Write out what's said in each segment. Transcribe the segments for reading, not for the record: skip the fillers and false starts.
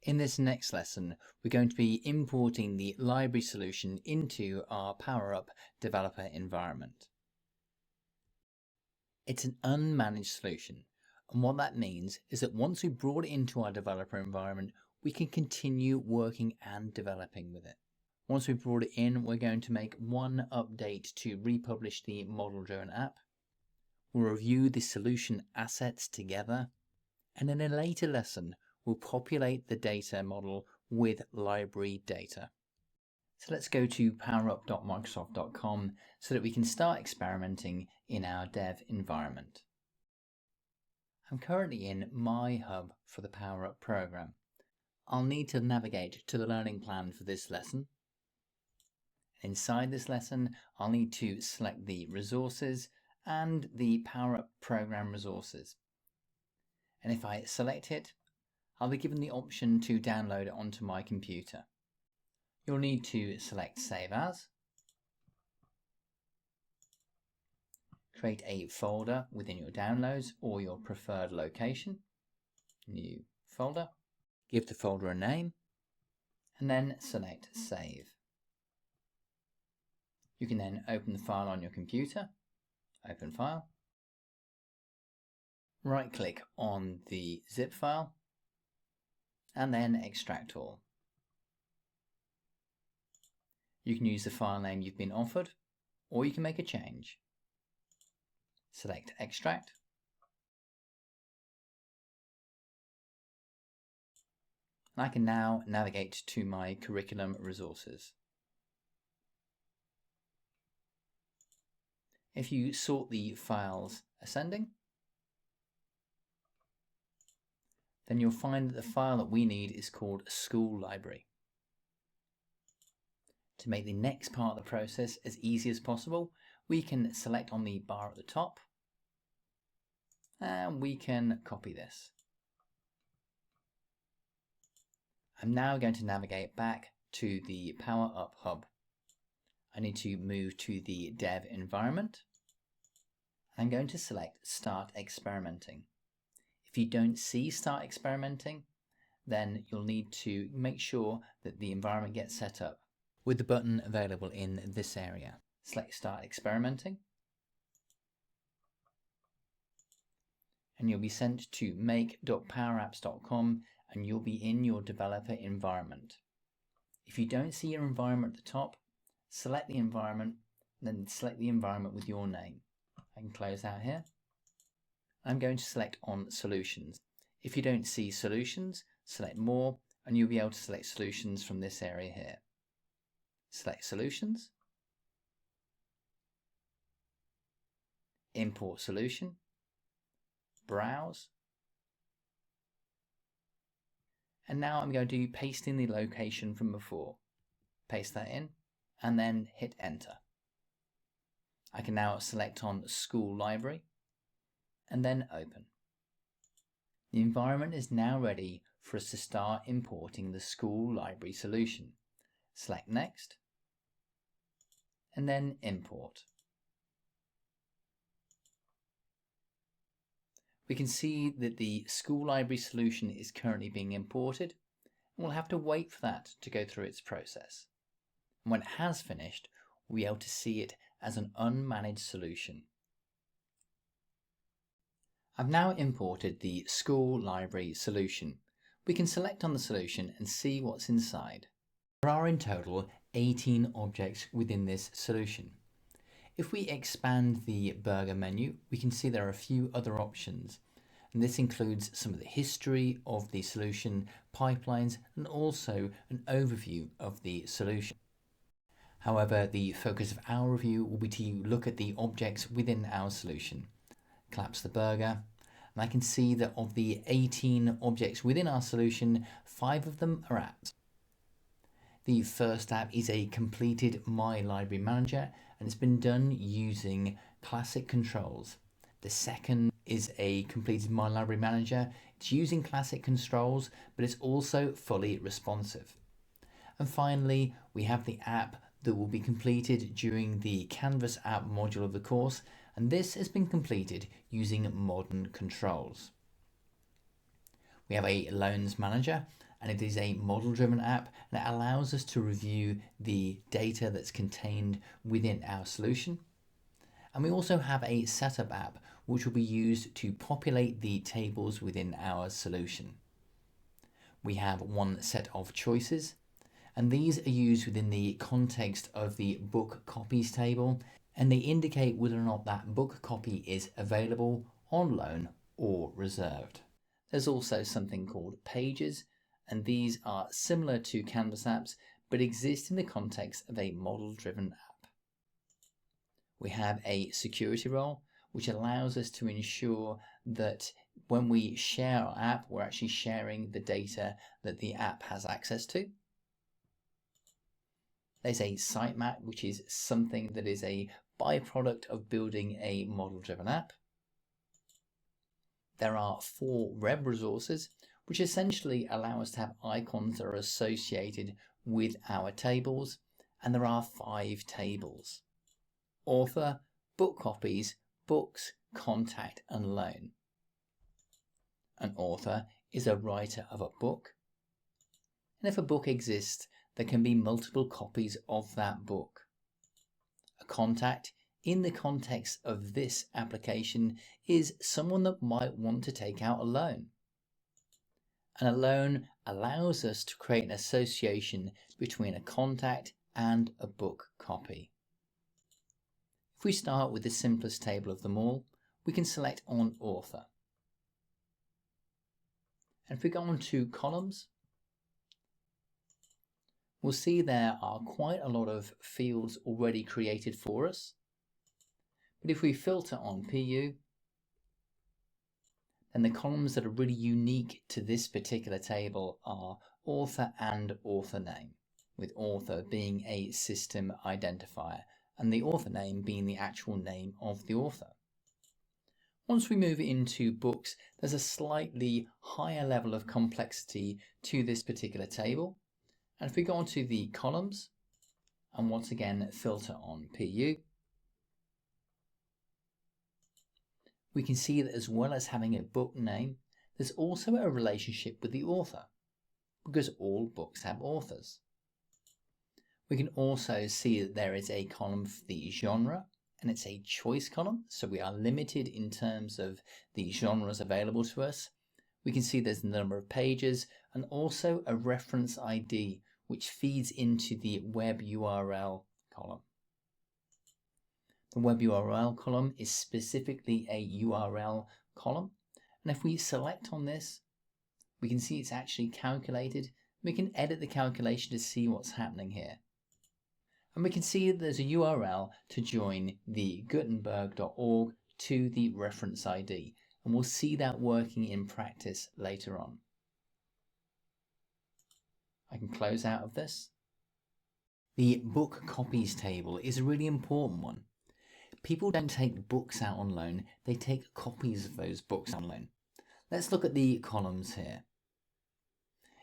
In this next lesson, we're going to be importing the library solution into our PowerUp developer environment. It's an unmanaged solution, and what that means is that once we brought it into our developer environment, we can continue working and developing with it. Once we've brought it in, we're going to make one update to republish the model drone app. We'll review the solution assets together, and in a later lesson, we'll populate the data model with library data. So let's go to powerup.microsoft.com so that we can start experimenting in our dev environment. I'm currently in My Hub for the PowerUp program. I'll need to navigate to the learning plan for this lesson. Inside this lesson, I'll need to select the resources and the PowerUp program resources. And if I select it, I'll be given the option to download it onto my computer. You'll need to select Save As, create a folder within your downloads or your preferred location, New Folder, give the folder a name, and then select Save. You can then open the file on your computer, Open File, right-click on the zip file, and then Extract All. You can use the file name you've been offered, or you can make a change. Select Extract. And I can now navigate to my curriculum resources. If you sort the files ascending, then you'll find that the file that we need is called School Library. To make the next part of the process as easy as possible, we can select on the bar at the top, and we can copy this. I'm now going to navigate back to the PowerUp Hub. I need to move to the dev environment. I'm going to select Start Experimenting. If you don't see Start Experimenting, then you'll need to make sure that the environment gets set up with the button available in this area. Select Start Experimenting, and you'll be sent to make.powerapps.com, and you'll be in your developer environment. If you don't see your environment at the top, select the environment, then select the environment with your name. I can close out here. I'm going to select on Solutions. If you don't see Solutions, select More, and you'll be able to select Solutions from this area here. Select Solutions, Import Solution, Browse, and now I'm going to paste in the location from before. Paste that in, and then hit Enter. I can now select on School Library, and then Open. The environment is now ready for us to start importing the School Library solution. Select Next, and then Import. We can see that the School Library solution is currently being imported, and we'll have to wait for that to go through its process. And when it has finished, we'll be able to see it as an unmanaged solution. I've now imported the School Library solution. We can select on the solution and see what's inside. There are in total 18 objects within this solution. If we expand the burger menu, we can see there are a few other options, and this includes some of the history of the solution, pipelines, and also an overview of the solution. However, the focus of our review will be to look at the objects within our solution. Collapse the burger, and I can see that of the 18 objects within our solution, 5 of them are apps. The first app is a completed My Library Manager, and it's been done using classic controls. The second is a completed My Library Manager. It's using classic controls, but it's also fully responsive. And finally, we have the app that will be completed during the Canvas app module of the course, and this has been completed using modern controls. We have a Loans Manager, and it is a model-driven app, and it allows us to review the data that's contained within our solution. And we also have a setup app, which will be used to populate the tables within our solution. We have one set of choices, and these are used within the context of the book copies table, and they indicate whether or not that book copy is available, on loan, or reserved. There's also something called pages, and these are similar to Canvas apps, but exist in the context of a model-driven app. We have a security role, which allows us to ensure that when we share our app, we're actually sharing the data that the app has access to. There's a sitemap, which is something that is a byproduct of building a model-driven app. There are 4 web resources, which essentially allow us to have icons that are associated with our tables, and there are 5 tables: author, book copies, books, contact, and loan. An author is a writer of a book, and if a book exists, there can be multiple copies of that book. A contact, in the context of this application, is someone that might want to take out a loan. And a loan allows us to create an association between a contact and a book copy. If we start with the simplest table of them all, we can select on author. And if we go on to columns, we'll see there are quite a lot of fields already created for us. But if we filter on PU, then the columns that are really unique to this particular table are author and author name, with author being a system identifier and the author name being the actual name of the author. Once we move into books, there's a slightly higher level of complexity to this particular table. And if we go on to the columns, and once again filter on PU, we can see that as well as having a book name, there's also a relationship with the author, because all books have authors. We can also see that there is a column for the genre, and it's a choice column, so we are limited in terms of the genres available to us. We can see there's the number of pages, and also a reference ID, which feeds into the web URL column. The web URL column is specifically a URL column, and if we select on this, we can see it's actually calculated. We can edit the calculation to see what's happening here. And we can see that there's a URL to join the Gutenberg.org to the reference ID, and we'll see that working in practice later on. I can close out of this. The book copies table is a really important one. People don't take books out on loan, they take copies of those books on loan. Let's look at the columns here.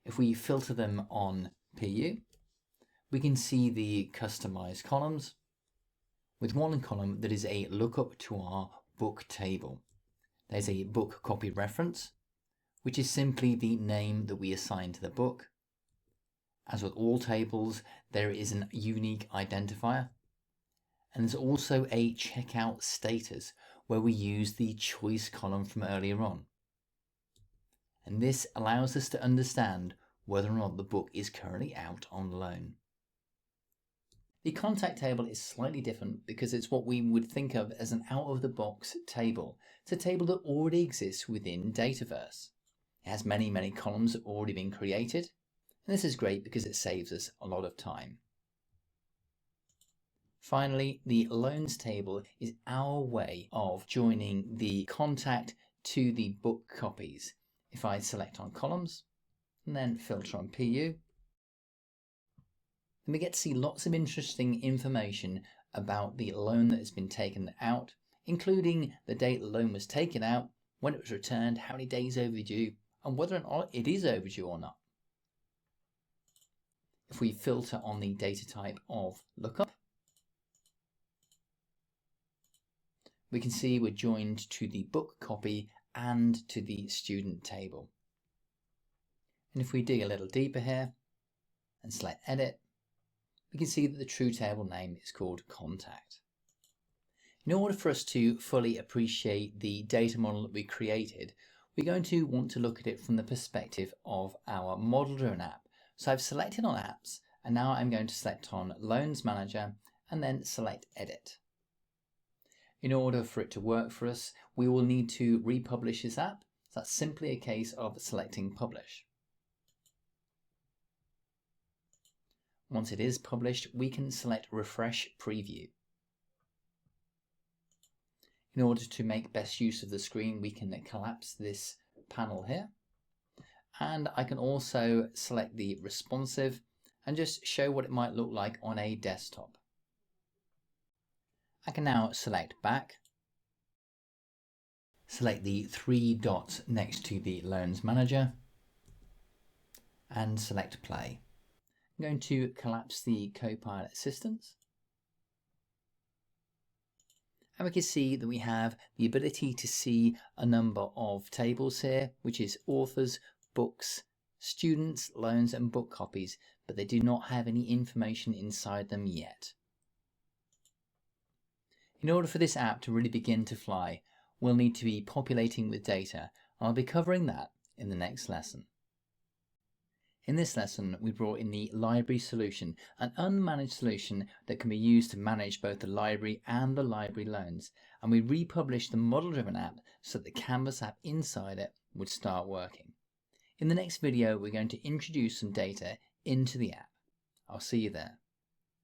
If we filter them on PU, we can see the customized columns with one column that is a lookup to our book table. There's a book copy reference, which is simply the name that we assign to the book. As with all tables, there is a unique identifier. And there's also a checkout status where we use the choice column from earlier on. And this allows us to understand whether or not the book is currently out on loan. The contact table is slightly different because it's what we would think of as an out-of-the-box table. It's a table that already exists within Dataverse. It has many columns that have already been created, and this is great because it saves us a lot of time. Finally, the loans table is our way of joining the contact to the book copies. If I select on columns and then filter on PU, then we get to see lots of interesting information about the loan that has been taken out, including the date the loan was taken out, when it was returned, how many days overdue, and whether or not it is overdue or not. If we filter on the data type of lookup, we can see we're joined to the book copy and to the student table. And if we dig a little deeper here and select Edit, we can see that the true table name is called Contact. In order for us to fully appreciate the data model that we created, we're going to want to look at it from the perspective of our model-driven app. So I've selected on Apps, and now I'm going to select on Loans Manager and then select Edit. In order for it to work for us, we will need to republish this app. So that's simply a case of selecting Publish. Once it is published, we can select Refresh Preview. In order to make best use of the screen, we can collapse this panel here. And I can also select the responsive and just show what it might look like on a desktop. I can now select Back, select the three dots next to the Loans Manager, and select Play. I'm going to collapse the Copilot Assistants. And we can see that we have the ability to see a number of tables here, which is authors, books, students, loans, and book copies, but they do not have any information inside them yet. In order for this app to really begin to fly, we'll need to be populating with data, and I'll be covering that in the next lesson. In this lesson, we brought in the library solution, an unmanaged solution that can be used to manage both the library and the library loans, and we republished the model-driven app so that the Canvas app inside it would start working. In the next video, we're going to introduce some data into the app. I'll see you there.